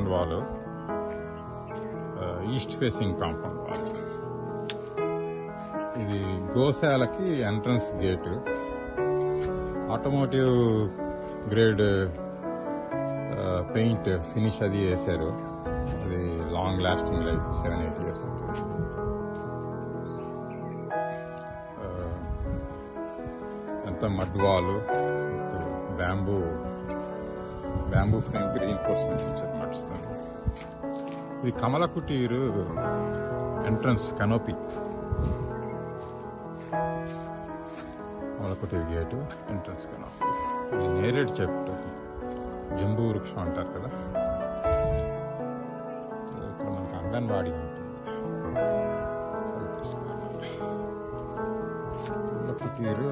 Compound wall, east facing compound wall. ఇది గోశాలకి entrance gate. Automotive grade paint finish అది వేశారు. అది లాంగ్ లాస్టింగ్ లైఫ్ 7-8 years ఉంటుంది. ఎంత మడ్ వాల్, బ్యాంబూ ఫ్రేమ్ కి రీఎన్ఫోర్స్మెంట్ ఇచ్చారు నడుస్తుంది. ఇది కమల కుటీరు ఎంట్రన్స్ కనోపీ. కమల కుటీరు గేటు, ఎంట్రన్స్ కనోపీ. ఇది నేరేడు చెట్టు, జంబూ వృక్షం అంటారు కదా. ఇక్కడ మనకి అంగన్వాడీ ఉంటుంది. కమల కుటీరు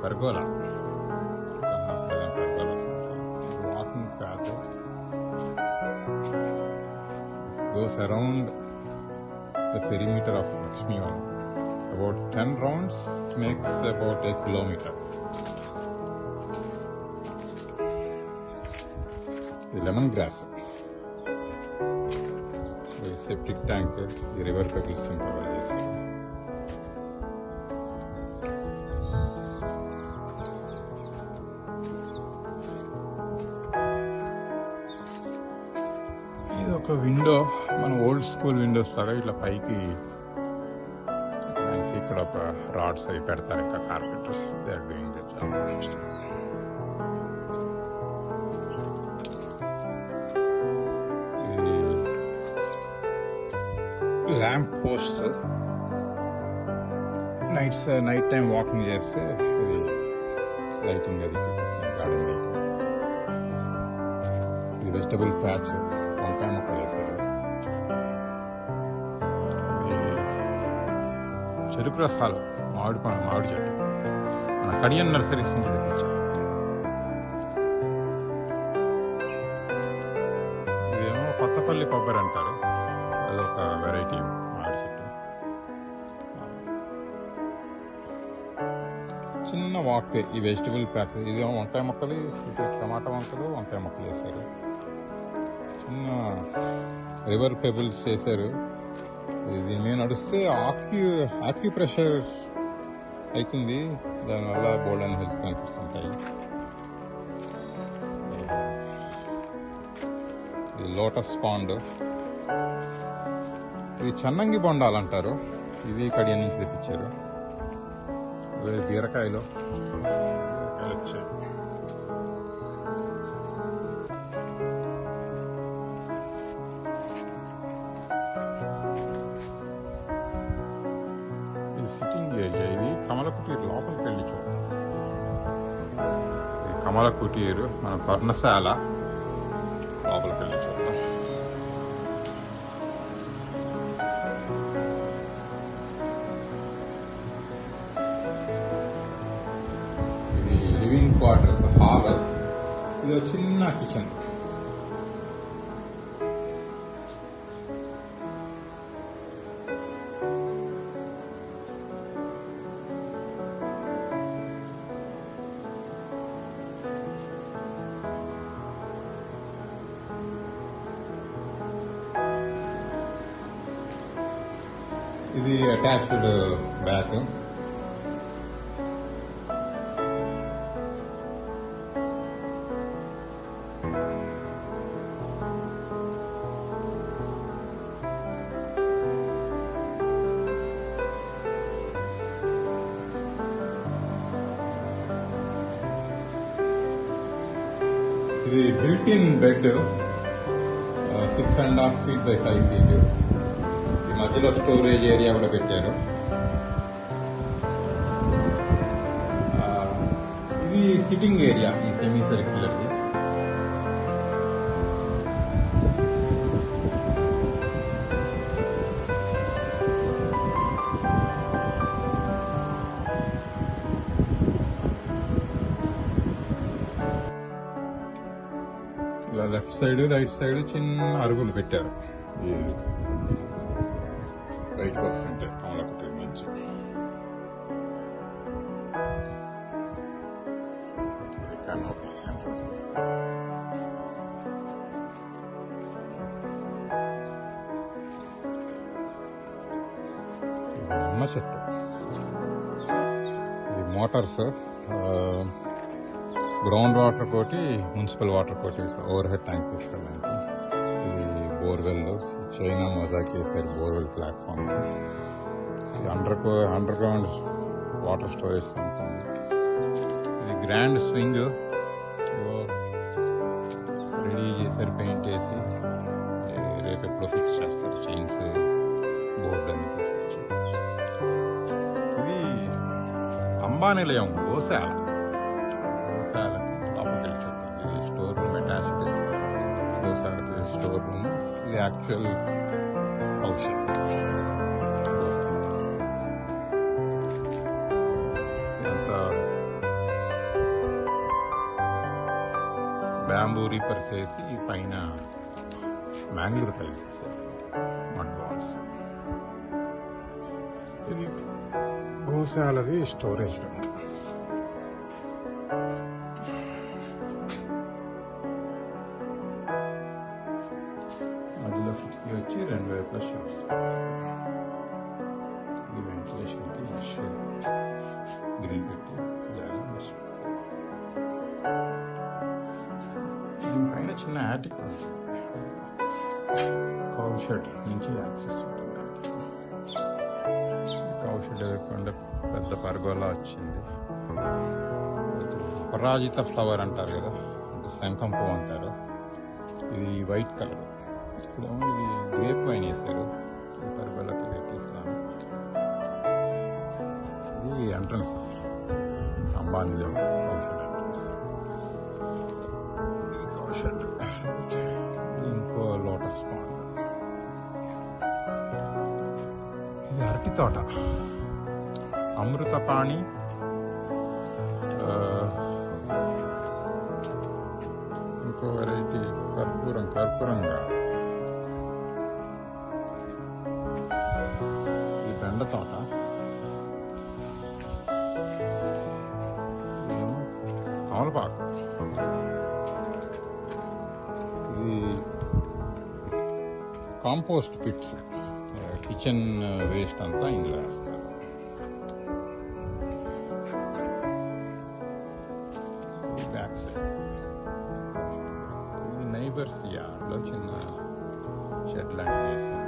pergola, walking path. This goes around the perimeter of Lakshmi Varam. About 10 rounds makes about 1 kilometer. The lemongrass, the septic tank, the river pebbles and cover this. ఇది ఒక విండో, మన ఓల్డ్ స్కూల్ విండోస్ లాగా ఇట్లా పైకి ఇక్కడ ఒక rods అవి పెడతారు. ఇంకా carpenters they are doing the job. ఇది lamp post, night time walking చేస్తే ఇది లైటింగ్ అది చూపిస్తుంది గార్డెన్ లైటింగ్. ఇది వెజిటబుల్ ప్యాచ్, వంకాయ మొక్కలు వేసారు. చెరుకు రసాలు, మామిడి చెట్టు మన కడియన్ నర్సరీస్ నుంచి తెప్పించారు. ఇదేమో కొత్తపల్లి కొబ్బరి అంటారు, అదొక వెరైటీ మామిడి చెట్టు. చిన్న వాక్ ఈ వెజిటబుల్ ప్యాక్. ఇదేమో వంకాయ మొక్కలు, ఇటు టమాటా మొక్కలు, వంకాయ మొక్కలు వేసారు. చిన్న రివర్ పెబుల్స్ చేశారు. దీని మీద నడిస్తే ఆక్యుప్రెషర్ అవుతుంది, దానివల్ల బోల్డ్ అండ్ హెల్త్ బెనిఫిట్స్ ఉంటాయి. ఇది లోటస్ పాండ్, ఇది చన్నంగి బొండాలంటారు. ఇది కడియ నుంచి తెప్పించారు. బీరకాయలు వచ్చాయి. Sitting area. ఇది కమల కుటీరు లోపలికి వెళ్ళి చూడండి. ఇది కమల కుటీరు, మన పర్ణశాల లోపలికి వెళ్ళి చూద్దాం. ఇది లివింగ్ క్వార్టర్స్ హాల్. ఇది చిన్న కిచెన్. ఇది అటాచ్డ్ బ్యాత్. ఇది built in bed, 6.5 feet by 5 feet. ఈ మధ్యలో స్టోరేజ్ ఏరియా కూడా పెట్టారు. ఇది సిట్టింగ్ ఏరియా, ఈ సెమీ సర్క్యులర్ది. ఇలా లెఫ్ట్ సైడ్ రైట్ సైడ్ చిన్న అరుగులు పెట్టారు. ఈ బయటకు వస్తుంటే కమలకట్ట నుంచి canopy entrance. నిమ్మ చెట్టు ఇది మోటార్స్ గ్రౌండ్ వాటర్ కోటి మున్సిపల్ వాటర్ కోటి ఓవర్ హెడ్ ట్యాంక్ తీసుకెళ్ళడానికి. ఇది బోర్వెల్ చైనా మొజాక్ వేసారు బోర్వెల్ ప్లాట్ఫామ్కి. ఇది అండర్ గ్రౌండ్ వాటర్ స్టోరేజ్ ఉంటుంది. ఇది గ్రాండ్ స్వింగ్ రెడీ చేశారు, పెయింట్ వేసి రేపు ఎప్పుడో ఫిక్స్ చేస్తారు. చైన్స్ బోర్డు అన్ని తీసుకొచ్చి. ఇది అంబానిలయం గోశాల లోపలికి వెళ్ళి చెప్తాను. ఇది స్టోర్ రూమ్ అటాచ్డ్ గోశాలకి స్టోర్ రూమ్. ఇది యాక్చువల్ హౌస్. బ్యాంబూ రీపర్స్ వేసి పైన మ్యాంగ్లూర్ టైల్స్ వేసారు, మడ్ బాల్స్. ఇది గోశాలది స్టోరేజ్ రూమ్. మధ్యలో కిటికీ వచ్చి 2 వైపుల షాప్స్. ఇది వెంటిలేషన్కి గ్రిల్ పెట్టి దీనిపైన చిన్న యాటిక్ ఉంది. కౌ షెడ్ నుంచి యాక్సెస్ ఉంటుంది. కౌ షెడ్ ఎదుర్కొండ పెద్ద పర్గోలా వచ్చింది. అపరాజిత ఫ్లవర్ అంటారు కదా, శంఖం పువ్వు అంటారు. ఇది వైట్ కలర్. ఇక్కడేమో ఇది గ్రేప్ వైన్ వేసారు. పర్గోలాకి పెట్టిస్తాను. ఇది ఎంట్రన్స్ అంబానీలో కౌ షెడ్ ఎంట్రన్స్. ఇంకో లోటస్ పాండ్. ఇది అరటి తోట, అమృతపాణి. ఇంకో వెరైటీ కర్పూరంగా. ఇది బెండ తోట. తమలపాకు. ఇది కాంపోస్ట్ పిట్స్, కిచెన్ వేస్ట్ అంతా ఇందులో వేస్తారు. బ్యాక్ సైడ్ ఇది నైబర్స్ యార్డ్లో చిన్న షెడ్ లాంటివి వేసారు.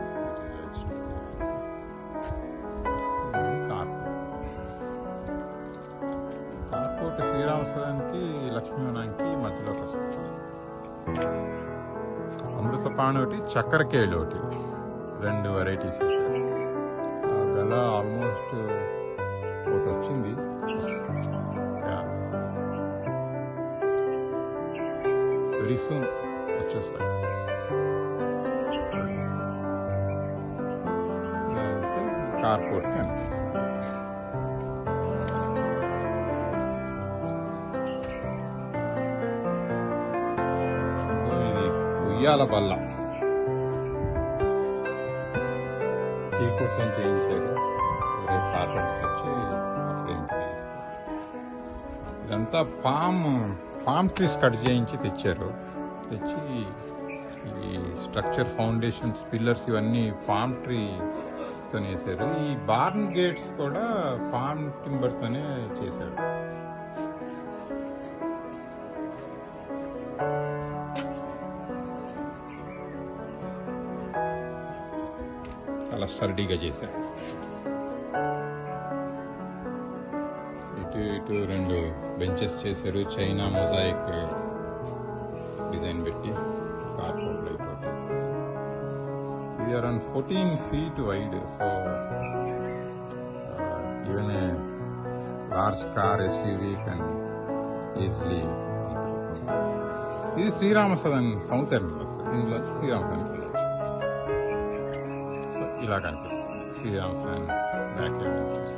కార్పోర్ట్ శ్రీరామస్వామికి లక్ష్మీవనానికి మధ్యలోకి వస్తుంది. అమృతపాణి ఒకటి, చక్కెరకేళి ఒకటి, 2 వెరైటీస్ వేసారు. గల ఆల్మోస్ట్ ఒకటి వచ్చింది. వెరీ సూన్ వచ్చేస్తాయి. కార్పోర్ట్ కనిపిస్తుంది. ఇది ఉయ్యాల బల్ల టీకుర్తం చేయించారు. రేపు కార్పెంటర్స్ వచ్చి ఫ్రేమ్ చేయిస్తారు. ఇదంతా పామ్ ట్రీస్ కట్ చేయించి తెచ్చారు. తెచ్చి ఈ స్ట్రక్చర్ ఫౌండేషన్స్ పిల్లర్స్ ఇవన్నీ పామ్ ట్రీతో వేసారు. ఈ బార్న్ గేట్స్ కూడా పామ్ టింబర్తోనే చేశారు. చాలా స్టర్డీగా చేశారు. ఇటు 2 బెంచెస్ చేశారు. చైనా మొజాయిక్ డిజైన్ పెట్టి కార్పోర్ట్ అయిపోతుంది. ఇది around 14 feet wide. So even a large car SUV can easily. ఇది శ్రీరామసదన్ సౌత్ ఎంట్రన్స్. ఇందులో శ్రీరామసదన్ వెళ్ళచ్చు. సో ఇలా కనిపిస్తుంది శ్రీరామసదన్ బ్యాక్ ఎండ్ చూస్తే.